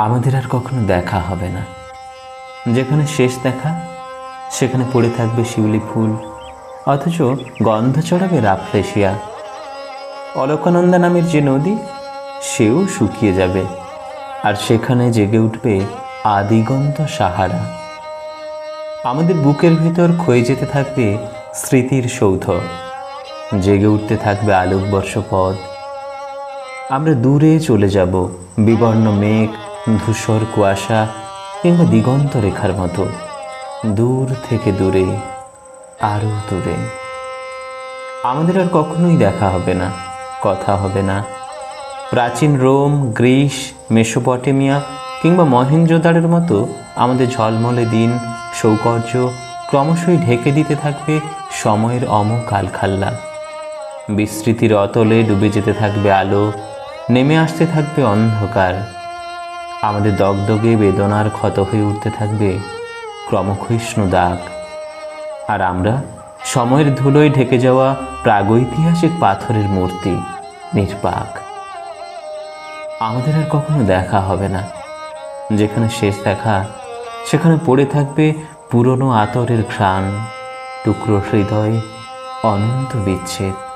আমাদের আর কখনো দেখা হবে না। যেখানে শেষ দেখা সেখানে পড়ে থাকবে শিউলি ফুল, অথচ গন্ধ চড়াবে রাফলেশিয়া। অলকানন্দা নামের যে নদী, সেও শুকিয়ে যাবে, আর সেখানে জেগে উঠবে আদিগন্ত সাহারা। আমাদের বুকের ভেতর ক্ষয়ে যেতে থাকবে স্মৃতির সৌধ, জেগে উঠতে থাকবে আলোকবর্ষ পথ। আমরা দূরে চলে যাব, বিবর্ণ মেঘ, ধূসর কুয়াশা কিংবা দিগন্ত রেখার মতো, দূর থেকে দূরে, আরও দূরে। আমাদের আর কখনোই দেখা হবে না, কথা হবে না। প্রাচীন রোম, গ্রিস, মেসোপটেমিয়া কিংবা মহেঞ্জোদারোর মতো আমাদের ঝলমলে দিন, সৌকর্য ক্রমশই ঢেকে দিতে থাকবে সময়ের অমোঘ আলখাল্লা। বিস্মৃতির অতলে ডুবে যেতে থাকবে আলো, নেমে আসতে থাকবে অন্ধকার। আমাদের দগদগে বেদনার ক্ষত হয়ে উঠতে থাকবে ক্রমক্ষয়িষ্ণু দাগ। আর আমরা সময়ের ধুলোয় ঢেকে যাওয়া প্রাগৈতিহাসিক পাথরের মূর্তি, নির্বাক। আমাদের আর কখনো দেখা হবে না। যেখানে শেষ দেখা সেখানে পড়ে থাকবে পুরনো আতরের ঘ্রাণ, টুকরো হৃদয়, অনন্ত বিচ্ছেদ।